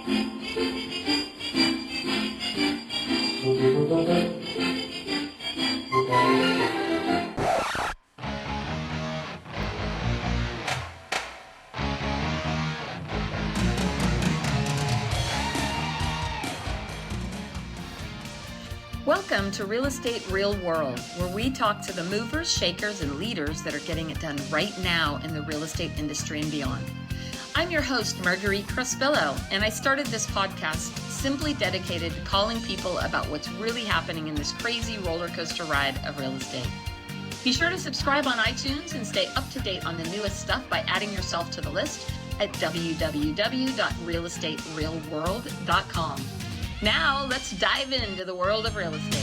Welcome to Real Estate Real World, where we talk to the movers, shakers, and leaders that are getting it done right now in the real estate industry and beyond. I'm your host, Marguerite Crespillo, and I started this podcast simply dedicated to calling people about what's really happening in this crazy roller coaster ride of real estate. Be sure to subscribe on iTunes and stay up to date on the newest stuff by adding yourself to the list at www.realestaterealworld.com. Now, let's dive into the world of real estate.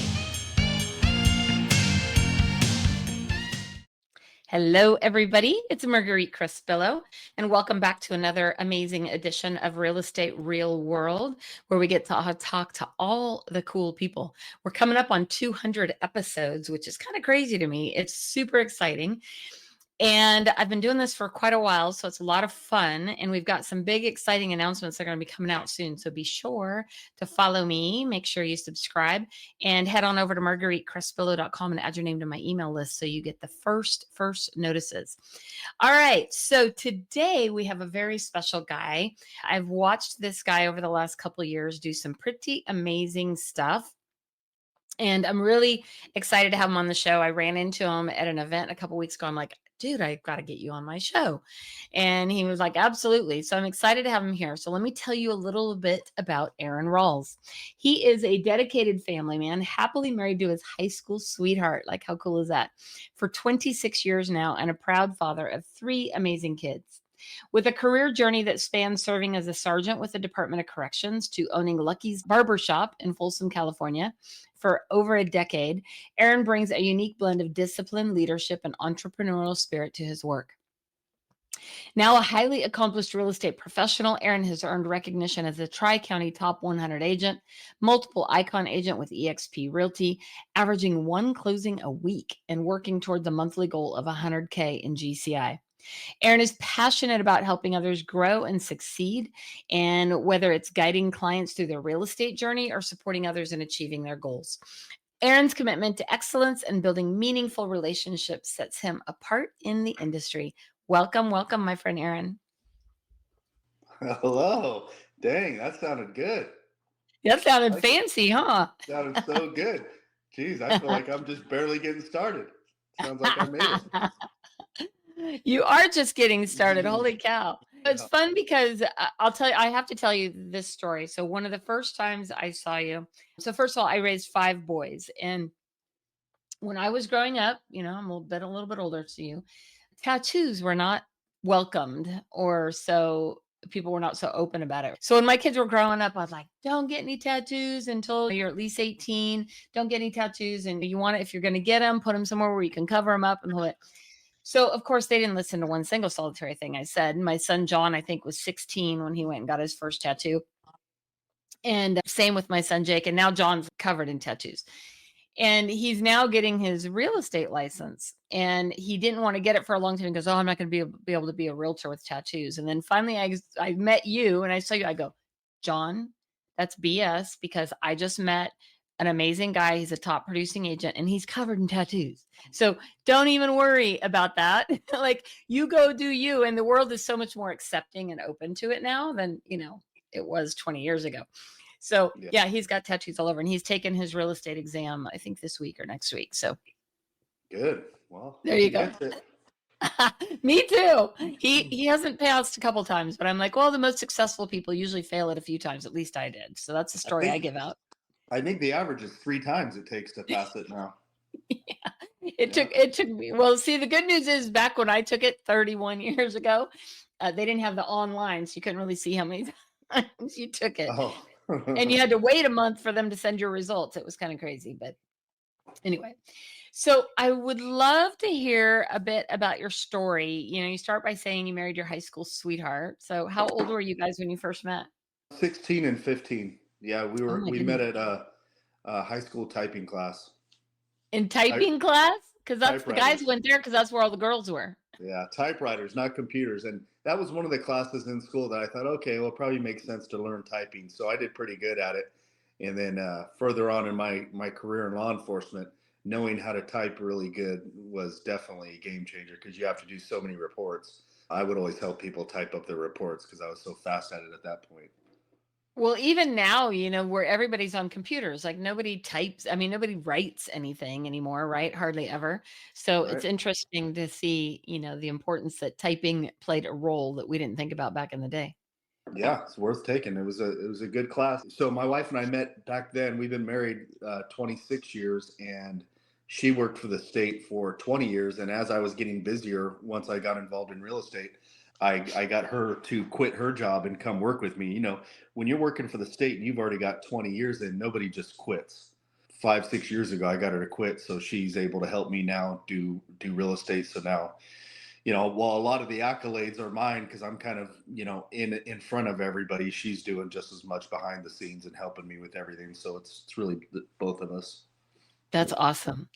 Hello, everybody. It's Marguerite Crespillo, and welcome back to another amazing edition of Real Estate Real World, where we get to talk to all the cool people. We're coming up on 200 episodes, which is kind of crazy to me. It's super exciting. And I've been doing this for quite a while, so it's a lot of fun. And we've got some big, exciting announcements that are going to be coming out soon. So be sure to follow me. Make sure you subscribe and head on over to margueritecrespillo.com and add your name to my email list so you get the first notices. All right. So today we have a very special guy. I've watched this guy over the last couple of years do some pretty amazing stuff. And I'm really excited to have him on the show. I ran into him at an event a couple weeks ago. I'm like, dude, I've got to get you on my show. And he was like, absolutely. So I'm excited to have him here. So let me tell you a little bit about Aaron Rawls. He is a dedicated family man, happily married to his high school sweetheart. Like, how cool is that? For 26 years now, and a proud father of 3 amazing kids. With a career journey that spans serving as a sergeant with the Department of Corrections to owning Lucky's Barbershop in Folsom, California for over a decade, Aaron brings a unique blend of discipline, leadership, and entrepreneurial spirit to his work. Now a highly accomplished real estate professional, Aaron has earned recognition as a Tri-County Top 100 agent, multiple icon agent with eXp Realty, averaging 1 closing a week and working toward the monthly goal of $100K in GCI. Aaron is passionate about helping others grow and succeed, and whether it's guiding clients through their real estate journey or supporting others in achieving their goals. Aaron's commitment to excellence and building meaningful relationships sets him apart in the industry. Welcome, my friend Aaron. Hello. Dang, that sounded good. That sounded fancy, huh? Sounded so good. Geez, I feel like I'm just barely getting started. Sounds like I made it. You are just getting started. Holy cow. It's fun because I have to tell you this story. So one of the first times I saw you, so first of all, I raised 5 boys. And when I was growing up, I'm a little bit older than you, tattoos were not welcomed, or so people were not so open about it. So when my kids were growing up, I was like, don't get any tattoos until you're at least 18. Don't get any tattoos. And you want it, if you're going to get them, put them somewhere where you can cover them up and hold it. So, of course, they didn't listen to one single solitary thing I said. My son, John, I think was 16 when he went and got his first tattoo. And same with my son, Jake. And now John's covered in tattoos. And he's now getting his real estate license. And he didn't want to get it for a long time. He goes, oh, I'm not going to be able to be a realtor with tattoos. And then finally I met you and I saw you. I go, John, that's BS, because I just met an amazing guy. He's a top producing agent and he's covered in tattoos. So don't even worry about that. Like, you go do you. And the world is so much more accepting and open to it now than, it was 20 years ago. So yeah, he's got tattoos all over, and he's taken his real estate exam, I think this week or next week. So good. Well, there you go. Me too. He hasn't passed a couple times, but I'm like, well, the most successful people usually fail it a few times. At least I did. So that's the story I give out. I think the average is 3 times it takes to pass it now. It took me. Well, see, the good news is back when I took it 31 years ago, they didn't have the online, so you couldn't really see how many times you took it. Oh. And you had to wait a month for them to send your results. It was kind of crazy, but anyway. So I would love to hear a bit about your story. You start by saying you married your high school sweetheart. So how old were you guys when you first met? 16 and 15. Yeah, we met at a high school typing class. In typing class? Because that's the guys went there because that's where all the girls were. Yeah, typewriters, not computers. And that was one of the classes in school that I thought, okay, well, it probably makes sense to learn typing. So I did pretty good at it. And then further on in my career in law enforcement, knowing how to type really good was definitely a game changer because you have to do so many reports. I would always help people type up their reports because I was so fast at it at that point. Well, even now, where everybody's on computers, like nobody types, I mean, nobody writes anything anymore, right? Hardly ever. So it's Right. interesting to see, the importance that typing played a role that we didn't think about back in the day. Yeah, it's worth taking. It was a good class. So my wife and I met back then. We've been married 26 years, and she worked for the state for 20 years. And as I was getting busier, once I got involved in real estate, I got her to quit her job and come work with me. When you're working for the state and you've already got 20 years in, nobody just quits. 5, 6 years ago, I got her to quit, so she's able to help me now do real estate. So now while a lot of the accolades are mine because I'm kind of, in front of everybody, she's doing just as much behind the scenes and helping me with everything. So it's really both of us. That's awesome.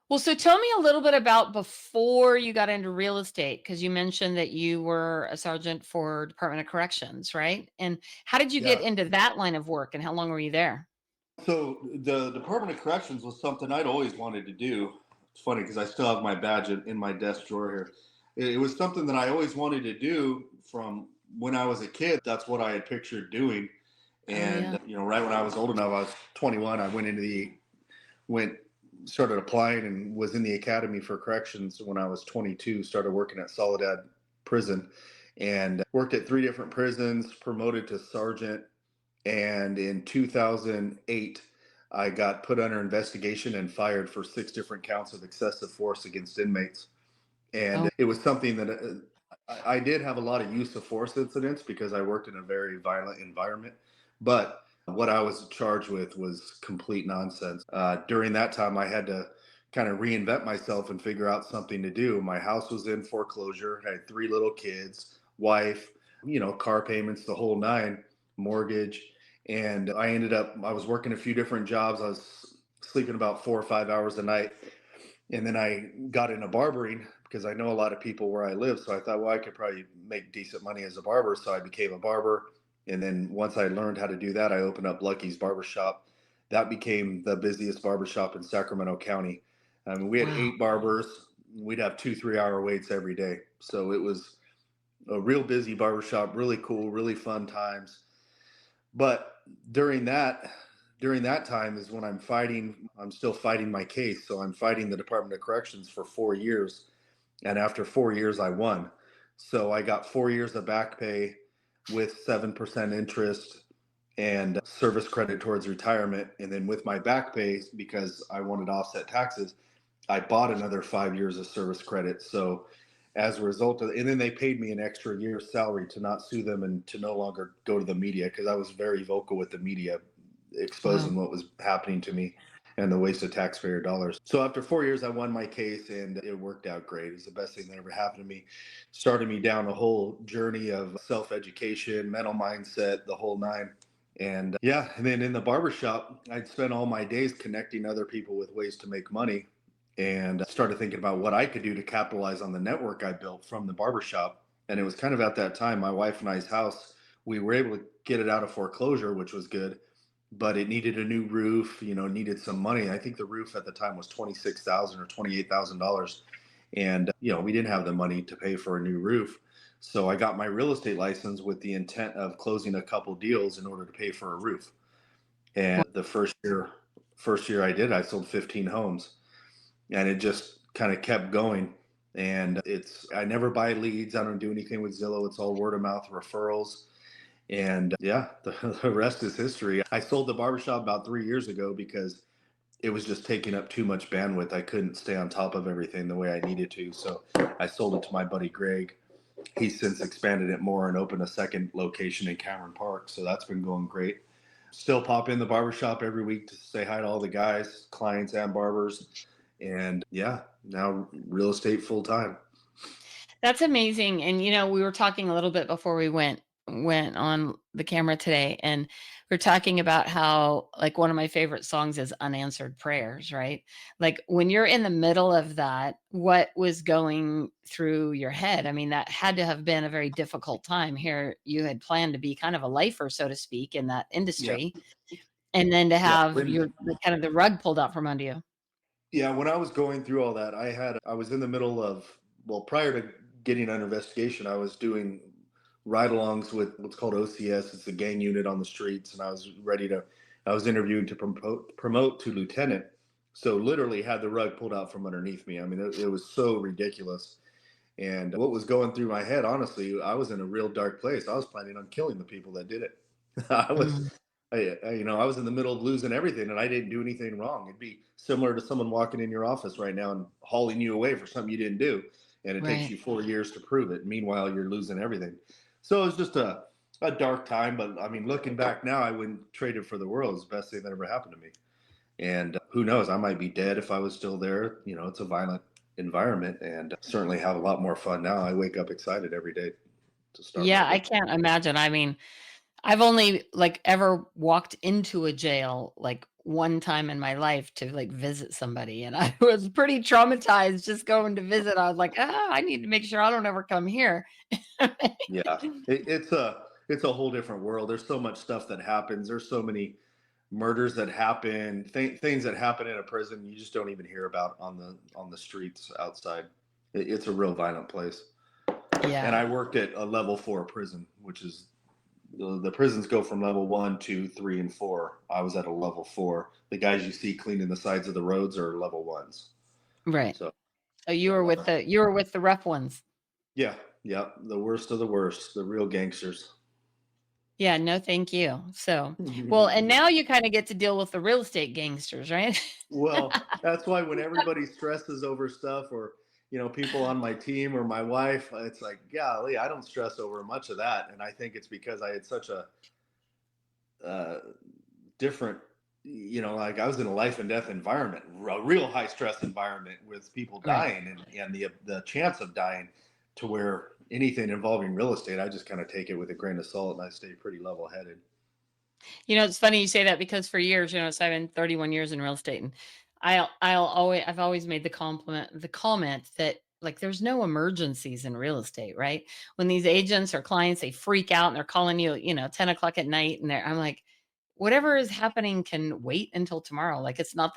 Well, so tell me a little bit about before you got into real estate, because you mentioned that you were a sergeant for Department of Corrections, right? And how did you get Yeah. into that line of work and how long were you there? So the Department of Corrections was something I'd always wanted to do. It's funny because I still have my badge in my desk drawer here. It was something that I always wanted to do from when I was a kid. That's what I had pictured doing. Oh, And yeah. right when I was old enough, I was 21. I went started applying and was in the academy for corrections when I was 22. Started working at Soledad Prison and worked at 3 different prisons. Promoted to sergeant, and in 2008, I got put under investigation and fired for 6 different counts of excessive force against inmates. Oh, And it was something that I did have a lot of use of force incidents because I worked in a very violent environment. But what I was charged with was complete nonsense. During that time, I had to kind of reinvent myself and figure out something to do. My house was in foreclosure. I had 3 little kids, wife, car payments, the whole nine, mortgage. And I was working a few different jobs. I was sleeping about 4 or 5 hours a night. And then I got into barbering because I know a lot of people where I live. So I thought, well, I could probably make decent money as a barber. So I became a barber. And then once I learned how to do that, I opened up Lucky's Barbershop. That became the busiest barbershop in Sacramento County. I mean, we had wow. 8 barbers. We'd have 2 3 hour waits every day. So it was a real busy barbershop, really cool, really fun times. But during that during that time is when I'm still fighting my case. So I'm fighting the Department of Corrections for 4 years. And after 4 years, I won. So I got 4 years of back pay with 7% interest and service credit towards retirement. And then with my back pay, because I wanted to offset taxes, I bought another 5 years of service credit. So as a result of, and then they paid me an extra year's salary to not sue them and to no longer go to the media because I was very vocal with the media, Wow. exposing what was happening to me and the waste of taxpayer dollars. So after 4 years, I won my case and it worked out great. It was the best thing that ever happened to me. Started me down a whole journey of self education, mental mindset, the whole nine. And yeah, and then in the barbershop, I'd spend all my days connecting other people with ways to make money and started thinking about what I could do to capitalize on the network I built from the barbershop. And it was kind of at that time, my wife and I's house, we were able to get it out of foreclosure, which was good, but it needed a new roof, needed some money. I think the roof at the time was 26,000 or $28,000. And, we didn't have the money to pay for a new roof. So I got my real estate license with the intent of closing a couple deals in order to pay for a roof. And the first year I did, I sold 15 homes and it just kind of kept going. And I never buy leads. I don't do anything with Zillow. It's all word of mouth referrals. And yeah, the rest is history. I sold the barbershop about 3 years ago because it was just taking up too much bandwidth. I couldn't stay on top of everything the way I needed to. So I sold it to my buddy Greg. He's since expanded it more and opened a second location in Cameron Park. So that's been going great. Still pop in the barbershop every week to say hi to all the guys, clients, and barbers. And yeah, now real estate full time. That's amazing. And, we were talking a little bit before we went went on the camera today, and we're talking about how, like, one of my favorite songs is Unanswered Prayers, right? Like, when you're in the middle of that, what was going through your head? I mean, that had to have been a very difficult time. Here you had planned to be kind of a lifer, so to speak, in that Yeah. industry, and then to Yeah. have When your the kind of the rug pulled out from under you. Yeah, when I was going through all that, I was in the middle of, well, prior to getting under investigation, I was doing ride-alongs with what's called OCS. It's a gang unit on the streets, and I was interviewed to promote to lieutenant. So literally had the rug pulled out from underneath me. I mean, it was so ridiculous. And what was going through my head, honestly, I was in a real dark place. I was planning on killing the people that did it. I was, Mhm. I was in the middle of losing everything, and I didn't do anything wrong. It'd be similar to someone walking in your office right now and hauling you away for something you didn't do, and it takes Right. you 4 years to prove it. Meanwhile, you're losing everything. So it was just a dark time. But I mean, looking back now, I wouldn't trade it for the world. It's the best thing that ever happened to me. And who knows? I might be dead if I was still there. It's a violent environment, and certainly have a lot more fun now. I wake up excited every day to start my Yeah, I day. can't imagine. I mean, I've only, like, ever walked into a jail, like, one time in my life to, like, visit somebody, and I was pretty traumatized just going to visit. I was like, "Ah, I need to make sure I don't ever come here." Yeah, it's a whole different world. There's so much stuff that happens. There's so many murders that happen, things that happen in a prison you just don't even hear about on the streets outside. It's a real violent place. And Yeah, I worked at a level 4 prison, which is the prisons go from level 1, 2, 3, and 4. I was at a level 4. The guys you see cleaning the sides of the roads are level 1s. right. So So you got a were lot with of the rough ones. yeah, yeah, the worst of the worst, the real gangsters. Yeah, no, thank you. So, well, and now you kinda get to deal with the real estate gangsters, right? Well, that's why when everybody stresses over stuff, or people on my team or my wife, it's like, golly, I don't stress over much of that. And I think it's because I had such a uh, different, like I was in a life and death environment, a real high stress environment with people Right. dying, and the chance of dying, to where anything involving real estate, I just kind of take it with a grain of salt, and I stay pretty level headed. It's funny you say that because for years, so I've been 31 years in real estate, and I've always made the comment that, like, there's no emergencies in real estate, right? When these agents or clients, they freak out and they're calling you, 10 o'clock at night, and I'm like, whatever is happening can wait until tomorrow. Like, it's not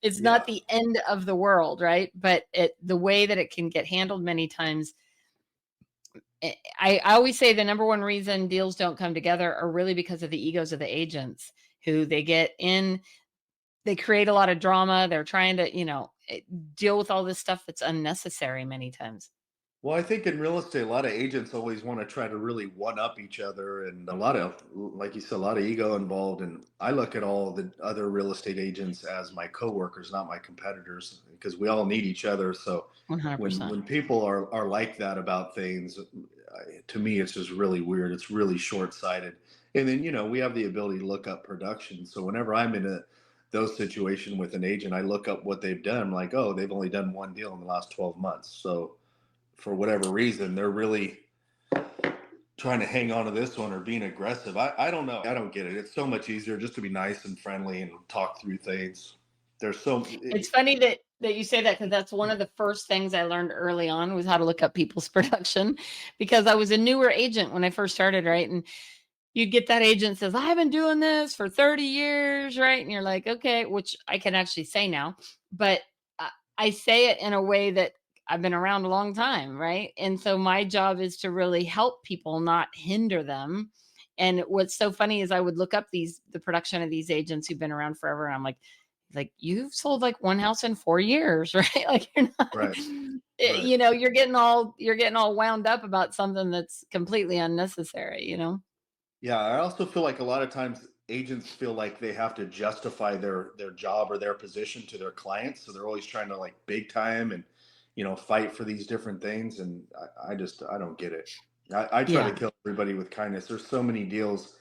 it's not Yeah. the end of the world, right? But the way that it can get handled many times, I always say the number one reason deals don't come together are really because of the egos of the agents, who they get in, they create a lot of drama. They're trying to, deal with all this stuff that's unnecessary many times. Well, I think in real estate, a lot of agents always want to try to really one up each other, and a lot of, like you said, a lot of ego involved. And I look at all the other real estate agents as my coworkers, not my competitors, because we all need each other. So when 100%. when people are like that about things, to me, it's just really weird. It's really short sighted. And then we have the ability to look up production. So whenever I'm in those situation with an agent, I look up what they've done. I'm like, oh, they've only done one deal in the last 12 months. So for whatever reason, they're really trying to hang on to this one or being aggressive. I don't know. I don't get it. It's so much easier just to be nice and friendly and talk through things. There's so It's funny that you say that, because that's one of the first things I learned early on, was how to look up people's production, because I was a newer agent when I first started, right? And you'd get that agent says, "I've been doing this for 30 years," right? And you're like, "Okay," which I can actually say now, but I, I say it in a way that I've been around a long time, right? And so my job is to really help people, not hinder them. And what's so funny is I would look up the production of these agents who've been around forever, and I'm like, you've sold like one house in 4 years, right? Like, you're not, right, right. you're getting all wound up about something that's completely unnecessary. Yeah, I also feel like a lot of times agents feel like they have to justify their job or their position to their clients, so they're always trying to like big time and fight for these different things. And I don't get it. I try to Yeah. kill everybody with kindness. There's so many deals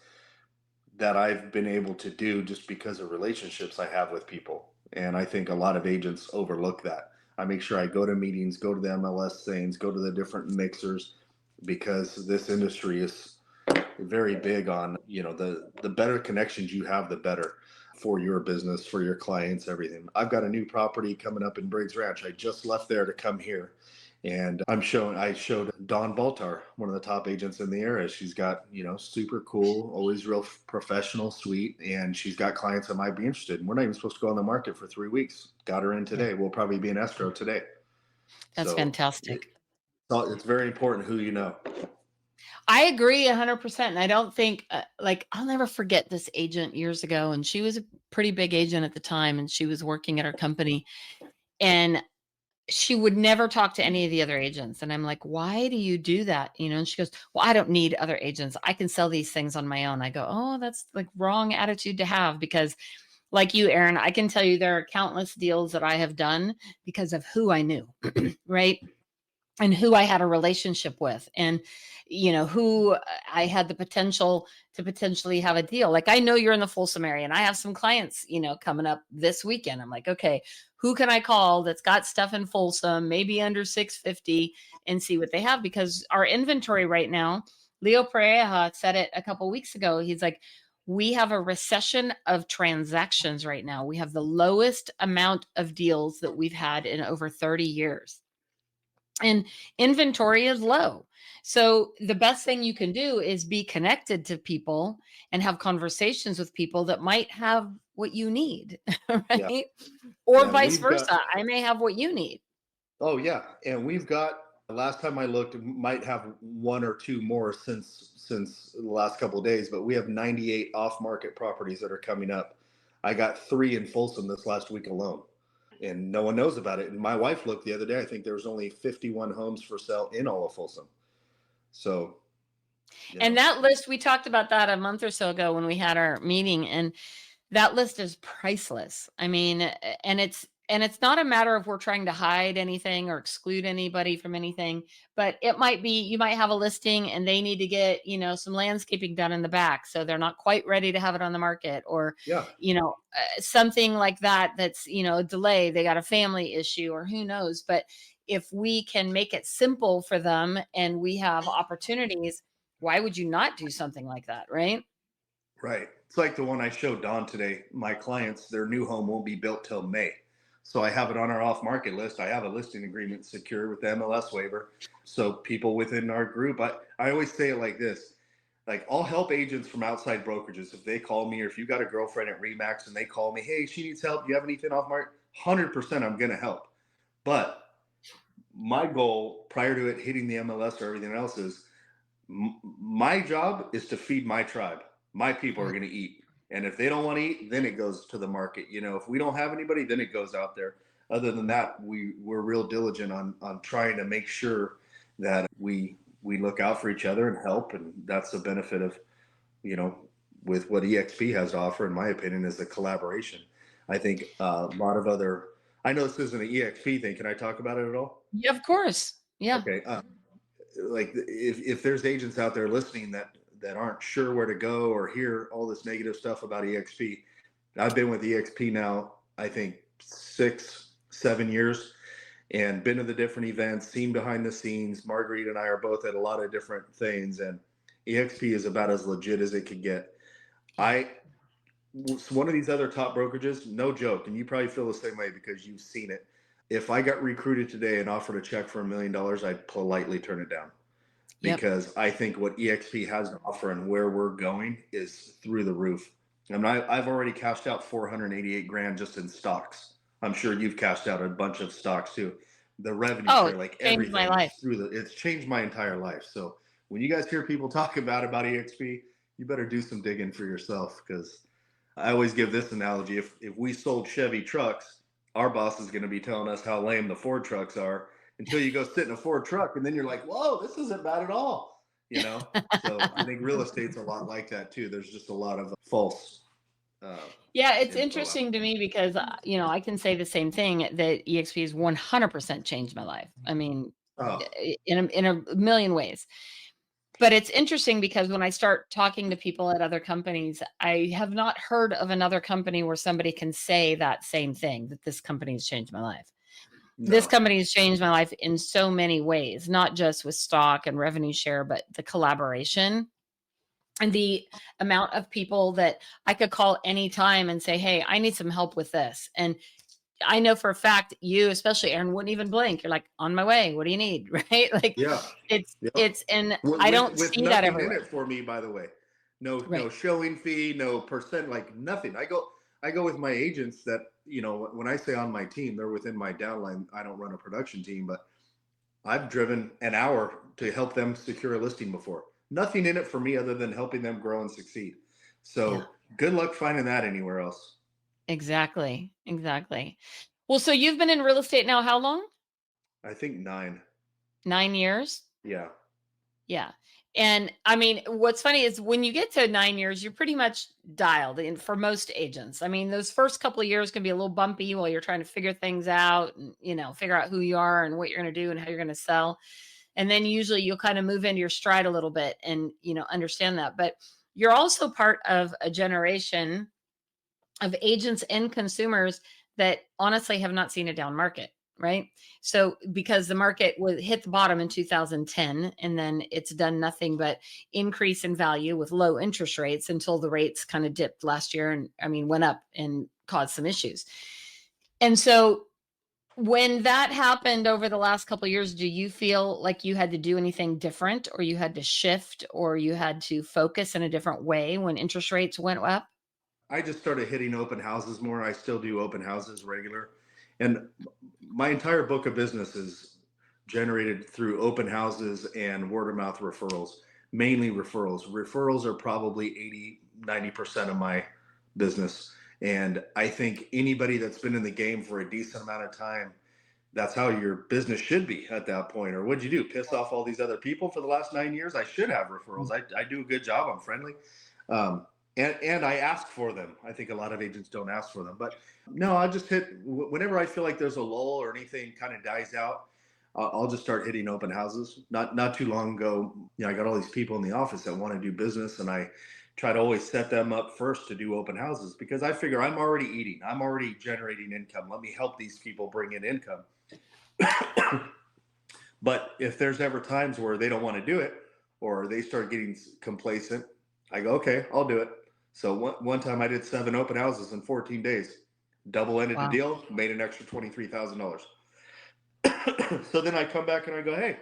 that I've been able to do just because of relationships I have with people. And I think a lot of agents overlook that. I make sure I go to meetings, go to the MLS things, go to the different mixers, because this industry is very big on, the better connections you have, the better for your business, for your clients, everything. I've got a new property coming up in Briggs Ranch. I just left there to come here. And I showed Dawn Baltar, one of the top agents in the area. She's got, super cool, always real professional, sweet, and she's got clients that might be interested. And we're not even supposed to go on the market for 3 weeks. Got her in Yeah. today. We'll probably be in escrow today. That's So fantastic. it's very important who you know. I agree 100%. And I don't think, like, I'll never forget this agent years ago. And she was a pretty big agent at the time. And she was working at our company. And she would never talk to any of the other agents. And I'm like, why do you do that? And she goes, well, I don't need other agents. I can sell these things on my own. I go, oh, that's like wrong attitude to have, because like you, Aaron, I can tell you there are countless deals that I have done because of who I knew, right? And who I had a relationship with, and who I had the potential to potentially have a deal. Like, I know you're in the Folsom area and I have some clients, coming up this weekend. I'm like, okay, who can I call that's got stuff in Folsom, maybe under 650, and see what they have? Because our inventory right now, Leo Pereja said it a couple weeks ago. He's like, we have a recession of transactions right now. We have the lowest amount of deals that we've had in over 30 years. And inventory is low. So the best thing you can do is be connected to people and have conversations with people that might have what you need, Yeah. right? Or Yeah. vice versa. I may have what you need. Oh yeah, and we've got. Last time I looked, might have one or two more since the last couple of days, but we have 98 off-market properties that are coming up. I got 3 in Folsom this last week alone, and no one knows about it. And my wife looked the other day. I think there was only 51 homes for sale in all of Folsom. So, And that list, we talked about that a month or so ago when we had our meeting, and that list is priceless. I mean, and it's not a matter of we're trying to hide anything or exclude anybody from anything, but it might be you might have a listing and they need to get, some landscaping done in the back, so they're not quite ready to have it on the market, or yeah, something like that, that's, a delay, they got a family issue, or who knows. But if we can make it simple for them and we have opportunities, why would you not do something like that, right? right. It's like the one I showed Don today. My clients, their new home won't be built till May. So I have it on our off market list. I have a listing agreement secured with the MLS waiver. So people within our group, I always say it like this. Like, I'll help agents from outside brokerages if they call me, or if you got a girlfriend at Remax and they call me, hey, she needs help. Do you have anything off market? 100% I'm going to help. But my goal prior to it hitting the MLS or everything else is my job is to feed my tribe. My people are Right. going to eat. And if they don't want to eat, then it goes to the market. If we don't have anybody, then it goes out there. Other than that, we're real diligent on trying to make sure that we look out for each other and help. And that's the benefit of, you know, with what EXP has to offer, in my opinion, is the collaboration. I think a lot of other, I know this isn't an EXP thing. Can I talk about it at all? Yeah, of course. Yeah. Okay. Like, if there's agents out there listening that aren't sure where to go or hear all this negative stuff about EXP, I've been with EXP now, I think 6-7 years, and been to the different events, seen behind the scenes. Marguerite and I are both at a lot of different things, and EXP is about as legit as it could get. Yeah. One of these other top brokerages, no joke, and you probably feel the same way because you've seen it. If I got recruited today and offered a check for $1 million, I'd politely turn it down, Yep. because I think what EXP has to offer and where we're going is through the roof. I've already cashed out 488 grand just in stocks. I'm sure you've cashed out a bunch of stocks too. The revenue Oh, share, it like changed my everything, is life. it's changed my entire life. So when you guys hear people talk about EXP, you better do some digging for yourself, because I always give this analogy. If we sold Chevy trucks, our boss is going to be telling us how lame the Ford trucks are, until you go sit in a Ford truck, and then you're like, whoa, this isn't bad at all. So I think real estate's a lot like that too. There's just a lot of false Yeah, it's info out. interesting to me because, I can say the same thing, that EXP has 100% changed my life. I mean, Oh, in a million ways. But it's interesting because when I start talking to people at other companies, I have not heard of another company where somebody can say that same thing, that this company has changed my life. This No. company has changed my life in so many ways, not just with stock and revenue share, but the collaboration and the amount of people that I could call anytime and say, "Hey, I need some help with this." And I know for a fact you, especially Aaron, wouldn't even blink. You're like, "On my way. What do you need?" Right? Like Yeah. it's Yep. it's and With, I with don't with see that nothing in everywhere. it for me, by the way. No Right. showing fee, no percent, like nothing. I go with my agents that, when I say on my team, they're within my downline. I don't run a production team, but I've driven an hour to help them secure a listing before. Nothing in it for me other than helping them grow and succeed. Yeah. So good luck finding that anywhere else. Exactly. Exactly. Well, so you've been in real estate now how long? I think 9. 9 years? Yeah. Yeah. And I mean, what's funny is when you get to 9 years, you're pretty much dialed in for most agents. I mean, those first couple of years can be a little bumpy while you're trying to figure things out and, figure out who you are and what you're going to do and how you're going to sell. And then usually you'll kind of move into your stride a little bit and, understand that. But you're also part of a generation of agents and consumers that honestly have not seen a down market, right? So because the market was hit the bottom in 2010 and then it's done nothing but increase in value with low interest rates until the rates kind of dipped last year and I mean went up and caused some issues. And so when that happened over the last couple of years, do you feel like you had to do anything different or you had to shift or you had to focus in a different way when interest rates went up? I just started hitting open houses more. I still do open houses regular. And my entire book of business is generated through open houses and word of mouth referrals, mainly referrals. Referrals are probably 80-90% of my business. And I think anybody that's been in the game for a decent amount of time, that's how your business should be at that point. Or what'd you do? Piss off all these other people for the last 9 years? I should have referrals. I do a good job. I'm friendly. Um, and I ask for them. I think a lot of agents don't ask for them, but no, I just hit whenever I feel like there's a lull or anything kind of dies out. I'll just start hitting open houses. Not too long ago, I got all these people in the office that want to do business, and I try to always set them up first to do open houses because I figure I'm already eating, I'm already generating income. Let me help these people bring in income. But if there's ever times where they don't want to do it or they start getting complacent, I go, okay, I'll do it. So one time I did 7 open houses in 14 days, double ended the Wow. deal, made an extra $23,000. So then I come back and I go, hey,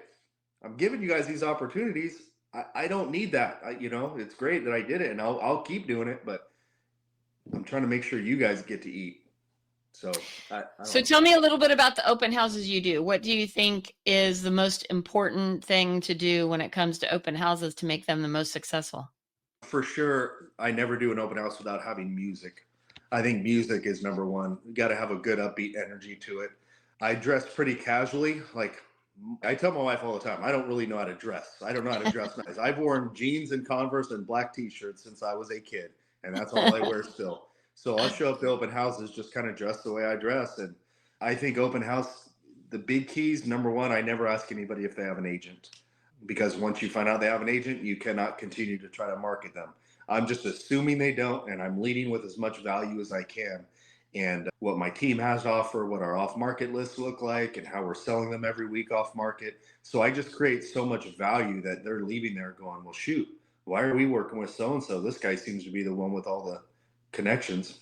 I'm giving you guys these opportunities. I don't need that. It's great that I did it and I'll keep doing it, but I'm trying to make sure you guys get to eat. So I don't So know. tell me a little bit about the open houses you do. What do you think is the most important thing to do when it comes to open houses to make them the most successful? For sure, I never do an open house without having music. I think music is number one. You got to have a good upbeat energy to it. I dress pretty casually. Like I tell my wife all the time, I don't really know how to dress. I don't know how to dress nice. I've worn jeans and Converse and black t-shirts since I was a kid, and that's all I wear still. So I'll show up to open houses just kind of dressed the way I dress. And I think open house, the big keys, number one, I never ask anybody if they have an agent because once you find out they have an agent, you cannot continue to try to market them. I'm just assuming they don't, and I'm leading with as much value as I can. And what my team has to offer, what our off market lists look like, and how we're selling them every week off market. So I just create so much value that they're leaving there going, well, shoot, why are we working with so and so? This guy seems to be the one with all the connections.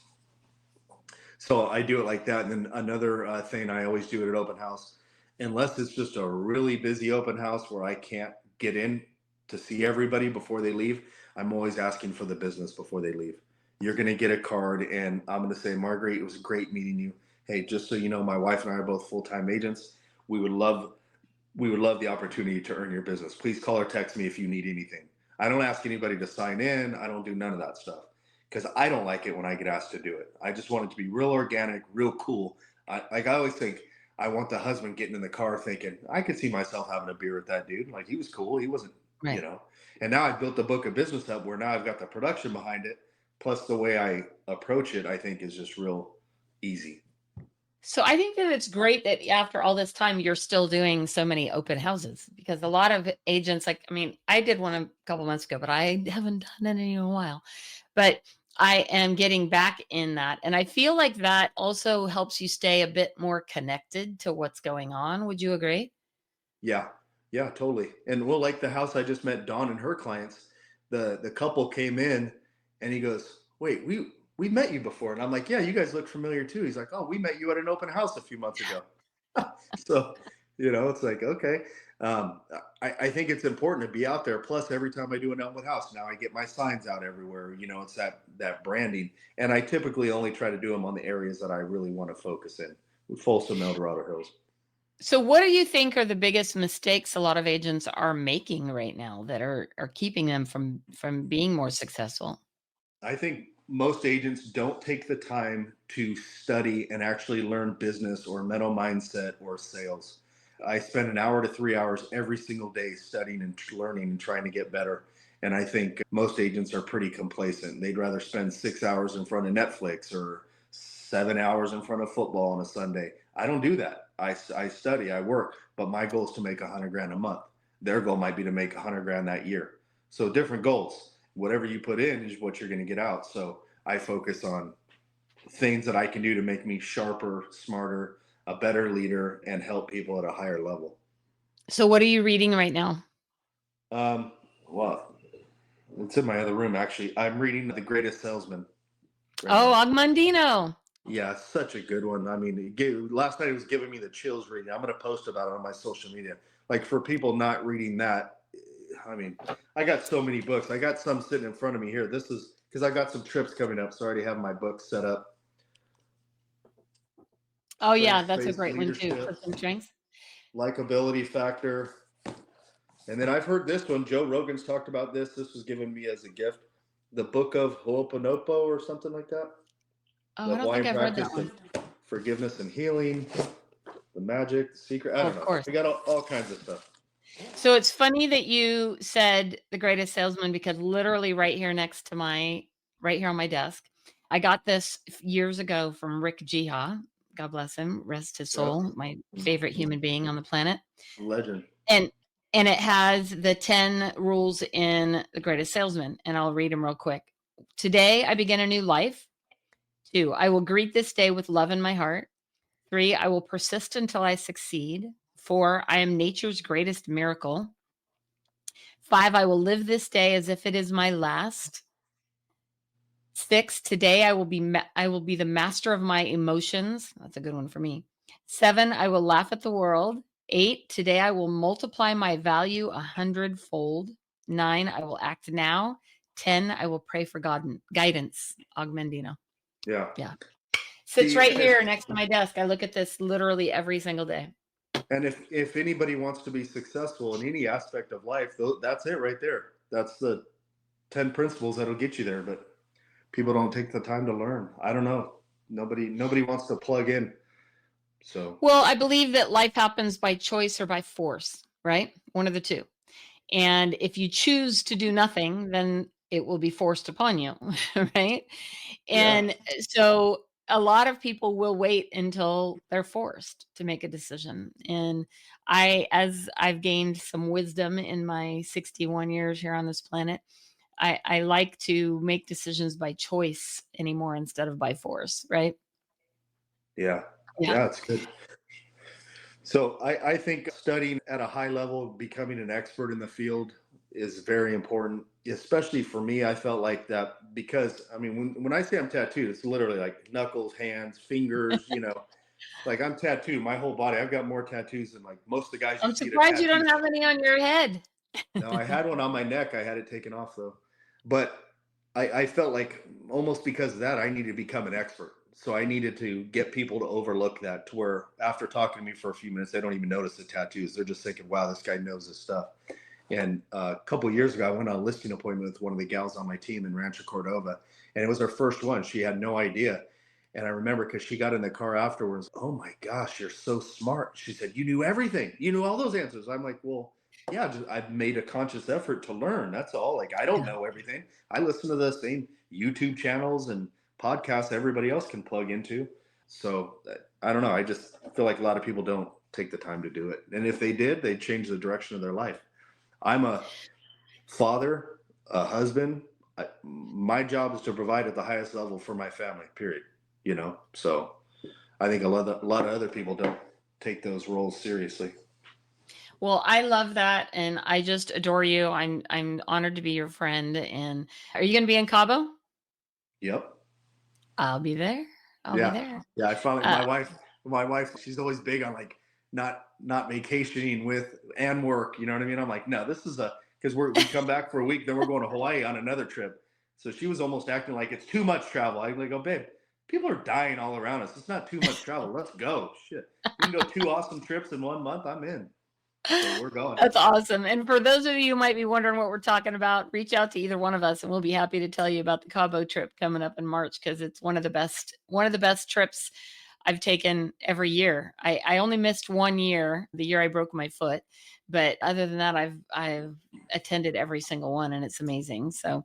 So I do it like that. And then another thing I always do at an open house, unless it's just a really busy open house where I can't get in to see everybody before they leave, I'm always asking for the business before they leave. You're going to get a card, and I'm going to say, Marguerite, it was great meeting you. Hey, just so you know, my wife and I are both full-time agents. We would love the opportunity to earn your business. Please call or text me if you need anything. I don't ask anybody to sign in. I don't do none of that stuff because I don't like it when I get asked to do it. I just want it to be real organic, real cool. I always think I want the husband getting in the car thinking, I could see myself having a beer with that dude. Like he was cool. He wasn't, you Right. know. And now I've built the book of business up where now I've got the production behind it. Plus the way I approach it, I think is just real easy. So I think that it's great that after all this time you're still doing so many open houses because a lot of agents like I mean, I did one a couple months ago, but I haven't done it in a while. But I am getting back in that. And I feel like that also helps you stay a bit more connected to what's going on. Would you agree? Yeah, yeah, totally. And well, like the house I just met Dawn and her clients, the couple came in and he goes, "Wait, we met you before." And I'm like, "Yeah, you guys look familiar too." He's like, "Oh, we met you at an open house a few months ago." So, it's like, okay. Um, I think it's important to be out there. Plus, every time I do an open house, now I get my signs out everywhere. It's that branding, and I typically only try to do them on the areas that I really want to focus in, Folsom, El Dorado Hills. So what do you think are the biggest mistakes a lot of agents are making right now that are keeping them from being more successful? I think most agents don't take the time to study and actually learn business or mental mindset or sales. I spend an hour to 3 hours every single day studying and learning and trying to get better. And I think most agents are pretty complacent. They'd rather spend 6 hours in front of Netflix or 7 hours in front of football on a Sunday. I don't do that. I study, I work, but my goal is to make 100 grand a month. Their goal might be to make 100 grand that year. So different goals. Whatever you put in is what you're going to get out. So I focus on things that I can do to make me sharper, smarter, a better leader, and help people at a higher level. So what are you reading right now? Um, well, it's in my other room actually. I'm reading The Greatest Salesman right Oh, now. Ogmundino. Yeah, it's such a good one. I mean, last night it was giving me the chills reading. I'm going to post about it on my social media. Like for people not reading that, I mean, I got so many books. I got some sitting in front of me here. This is because I got some trips coming up, so I already have my books set up. Oh yeah, that's a Strengths-based great one too. leadership, Tips and strengths. likability factor, and then I've heard this one. Joe Rogan's talked about this. This was given me as a gift. The Book of Ho'oponopo or something like that. Oh, The I don't think Hawaiian I've read that practice one. of forgiveness and healing. The magic, the secret. I Oh, don't of know. course. We got all kinds of stuff. So it's funny that you said The Greatest Salesman because literally right here on my desk, I got this years ago from Rick Jiha. God bless him, rest his Yep. soul, my favorite human being on the planet. Legend. And it has the 10 rules in The Greatest Salesman, and I'll read them real quick. Today I begin a new life. 2, I will greet this day with love in my heart. 3, I will persist until I succeed. 4, I am nature's greatest miracle. 5, I will live this day as if it is my last. 6, today I will be the master of my emotions. That's a good one for me. 7, I will laugh at the world. 8, today I will multiply my value 100-fold. 9, I will act now. 10, I will pray for God guidance. Augmendino. Yeah. Yeah. Sits See, right and if here next to my desk. I look at this literally every single day. if anybody wants to be successful in any aspect of life, that's it right there. That's the 10 principles that'll get you there. But people don't take the time to learn. I don't know. Nobody wants to plug in. So Well, I believe that life happens by choice or by force, right? One of the two. And if you choose to do nothing, then it will be forced upon you, right? yeah, And so a lot of people will wait until they're forced to make a decision. And as I've gained some wisdom in my 61 years here on this planet, I like to make decisions by choice anymore instead of by force, right? yeah, Yeah. yeah. It's good. So I think studying at a high level, becoming an expert in the field is very important, especially for me. I felt like that because I mean, when I say I'm tattooed, it's literally like knuckles, hands, fingers, like I'm tattooed, my whole body. I've got more tattoos than like most of the guys you I'm see at a surprised you tattoo don't have shop. any on your head. No, I had one on my neck. I had it taken off though. But I felt like almost because of that, I needed to become an expert. So I needed to get people to overlook that to where after talking to me for a few minutes, they don't even notice the tattoos. They're just thinking, wow, this guy knows his stuff. And a couple of years ago, I went on a listing appointment with one of the gals on my team in Rancho Cordova, and it was her first one. She had no idea. And I remember because she got in the car afterwards, oh my gosh, you're so smart. She said, you knew everything. You knew all those answers. I'm like, well, yeah, I've made a conscious effort to learn. That's all. Like, I don't Yeah. know everything. I listen to the same YouTube channels and podcasts everybody else can plug into. So I don't know. I just feel like a lot of people don't take the time to do it. And if they did, they'd change the direction of their life. I'm a father, a husband. My job is to provide at the highest level for my family, period. So I think a lot of other people don't take those roles seriously. Well, I love that, and I just adore you. I'm honored to be your friend. And are you going to be in Cabo? Yep. I'll be there. I'll be Yeah. there. Yeah. I finally, Uh, my wife, she's always big on like not vacationing with and work. You know what I mean? I'm like, no, this is because we come back for a week, then we're going to Hawaii on another trip. So she was almost acting like it's too much travel. I like, oh, babe, people are dying all around us. It's not too much travel. Let's go. Shit. We can go 2 awesome trips in 1 month. I'm in. So we're going. That's awesome. And for those of you who might be wondering what we're talking about, reach out to either one of us and we'll be happy to tell you about the Cabo trip coming up in March, because it's one of the best trips I've taken every year. I only missed 1 year, the year I broke my foot, but other than that, I've attended every single one, and it's amazing. So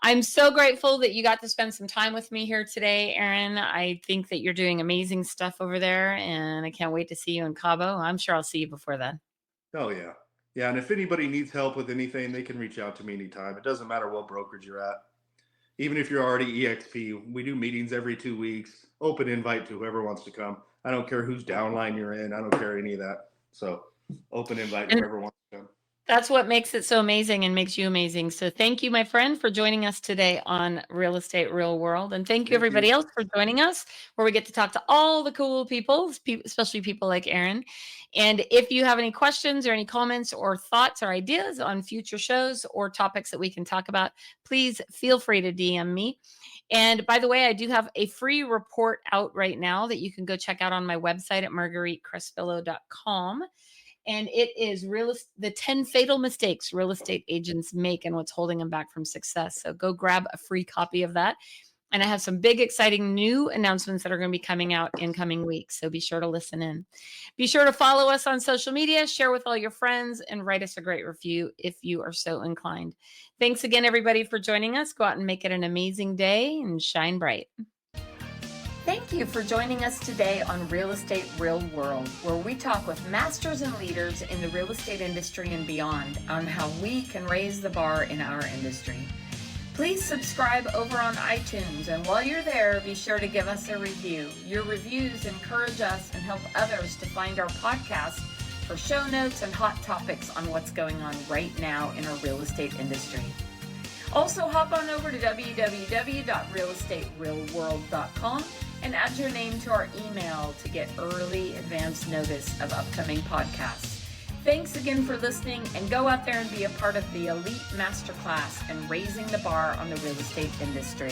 I'm so grateful that you got to spend some time with me here today, Aaron. I think that you're doing amazing stuff over there, and I can't wait to see you in Cabo. I'm sure I'll see you before then. Oh yeah. Yeah. And if anybody needs help with anything, they can reach out to me anytime. It doesn't matter what brokerage you're at. Even if you're already EXP, we do meetings every 2 weeks, open invite to whoever wants to come. I don't care whose downline you're in. I don't care any of that. So open invite to And whoever wants to come. that's what makes it so amazing and makes you amazing. So thank you, my friend, for joining us today on Real Estate Real World. And thank you, Thank you. everybody else, for joining us, where we get to talk to all the cool people, especially people like Aaron. And if you have any questions or any comments or thoughts or ideas on future shows or topics that we can talk about, please feel free to DM me. And by the way, I do have a free report out right now that you can go check out on my website at margueritecrespillo.com. And it is the 10 fatal mistakes real estate agents make and what's holding them back from success. So go grab a free copy of that. And I have some big, exciting new announcements that are going to be coming out in coming weeks. So be sure to listen in. Be sure to follow us on social media, share with all your friends, and write us a great review if you are so inclined. Thanks again, everybody, for joining us. Go out and make it an amazing day and shine bright. Thank you for joining us today on Real Estate Real World, where we talk with masters and leaders in the real estate industry and beyond on how we can raise the bar in our industry. Please subscribe over on iTunes, and while you're there, be sure to give us a review. Your reviews encourage us and help others to find our podcast for show notes and hot topics on what's going on right now in our real estate industry. Also, hop on over to www.realestaterealworld.com and add your name to our email to get early advance notice of upcoming podcasts. Thanks again for listening, and go out there and be a part of the elite masterclass and raising the bar on the real estate industry.